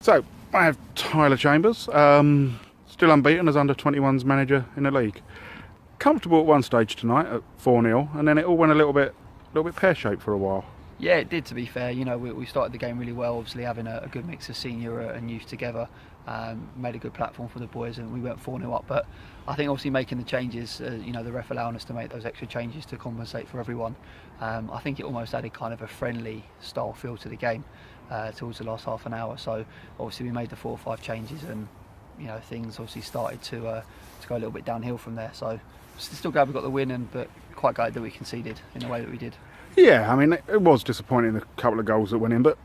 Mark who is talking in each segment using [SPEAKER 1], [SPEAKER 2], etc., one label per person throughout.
[SPEAKER 1] So, I have Tyler Chambers, still unbeaten as under-21s manager in the league. Comfortable at one stage tonight at 4-0, and then it all went a little bit pear-shaped for a while.
[SPEAKER 2] Yeah, it did, to be fair. You know, we started the game really well, obviously having a good mix of senior and youth together. Made a good platform for the boys, and we went 4-0 up. But I think obviously making the changes, you know, the ref allowing us to make those extra changes to compensate for everyone. I think it almost added kind of a friendly style feel to the game towards the last half an hour. So obviously we made the 4 or 5 changes, and you know, things obviously started to go a little bit downhill from there. So still glad we got the win, but quite glad that we conceded in the way that we did.
[SPEAKER 1] Yeah, I mean, it was disappointing, a couple of goals that went in, but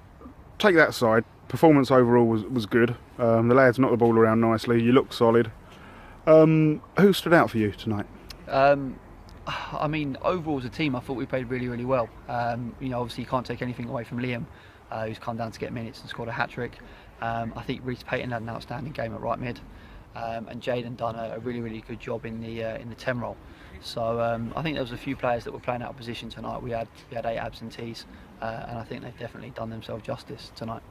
[SPEAKER 1] take that aside, performance overall was good. The lads knocked the ball around nicely, you looked solid. Who stood out for you tonight?
[SPEAKER 2] I mean, overall as a team, I thought we played really, really well. You know, obviously you can't take anything away from Liam, who's come down to get minutes and scored a hat-trick. I think Reece Payton had an outstanding game at right mid, and Jaden done a really, really good job in the 10 role. So I think there was a few players that were playing out of position tonight. We had 8 absentees, and I think they've definitely done themselves justice tonight.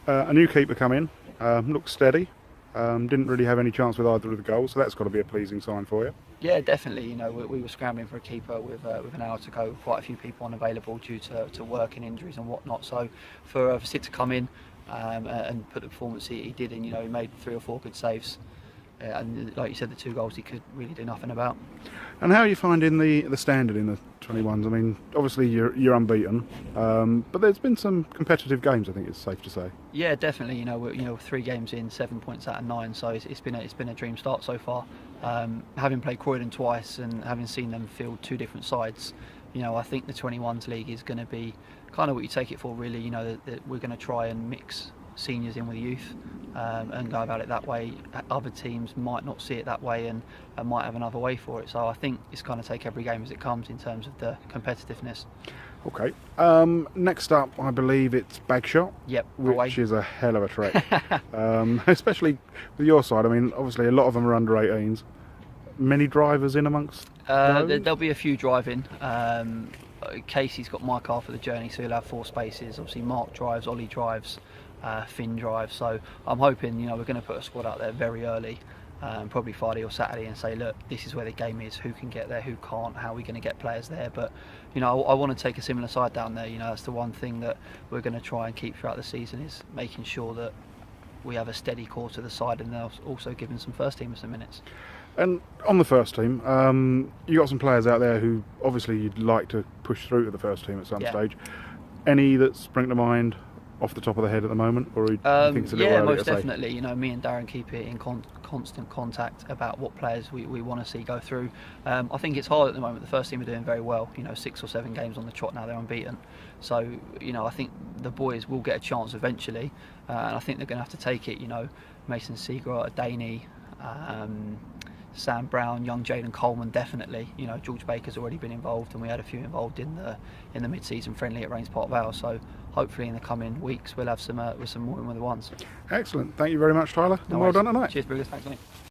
[SPEAKER 1] A new keeper come in, looked steady, didn't really have any chance with either of the goals, so that's got to be a pleasing sign for you.
[SPEAKER 2] Yeah, definitely. You know, we were scrambling for a keeper with an hour to go, quite a few people unavailable due to work and injuries and whatnot. So for Sid to come in and put the performance he did, and you know, he made 3 or 4 good saves. And like you said, the 2 goals he could really do nothing about.
[SPEAKER 1] And how are you finding the standard in the 21s? I mean, obviously you're unbeaten, but there's been some competitive games, I think it's safe to say.
[SPEAKER 2] Yeah, definitely. You know, 3 games in, 7 points out of 9, so it's been a dream start so far. Having played Croydon twice and having seen them field 2 different sides, you know, I think the 21s league is going to be kind of what you take it for, really. You know, that we're going to try and mix seniors in with youth and go about it that way. Other teams might not see it that way and might have another way for it. So I think it's kind of take every game as it comes in terms of the competitiveness.
[SPEAKER 1] Okay. Next up, I believe it's Bagshot.
[SPEAKER 2] Yep.
[SPEAKER 1] Which
[SPEAKER 2] away.
[SPEAKER 1] is a hell of a trek. Especially with your side. I mean, obviously a lot of them are under 18s. Many drivers in amongst those?
[SPEAKER 2] There'll be a few driving. Casey's got my car for the journey, so he'll have 4 spaces. Obviously Mark drives, Ollie drives, Finn drives. So I'm hoping, you know, we're going to put a squad out there very early, probably Friday or Saturday, and say, look, this is where the game is, who can get there, who can't, how are we going to get players there. But you know, I want to take a similar side down there. You know, that's the one thing that we're going to try and keep throughout the season, is making sure that we have a steady core to the side, and they're also giving some first teamers some minutes.
[SPEAKER 1] And on the first team, you got some players out there who obviously you'd like to push through to the first team at some stage. Any that spring to mind off the top of the head at the moment, or do you think it's a little early
[SPEAKER 2] most
[SPEAKER 1] to say?
[SPEAKER 2] definitely. You know, me and Darren keep it in constant contact about what players we want to see go through. I think it's hard at the moment. The first team are doing very well. You know, 6 or 7 games on the trot now, they're unbeaten. So you know, I think the boys will get a chance eventually, and I think they're going to have to take it. You know, Mason Seagrove, Daney, Sam Brown, young Jaden Coleman, definitely. You know, George Baker's already been involved, and we had a few involved in the mid-season friendly at Rains Park Vale. So hopefully in the coming weeks we'll have some more in with the ones.
[SPEAKER 1] Excellent. Thank you very much, Tyler. And well done tonight.
[SPEAKER 2] Cheers, Bruce. Thanks, mate.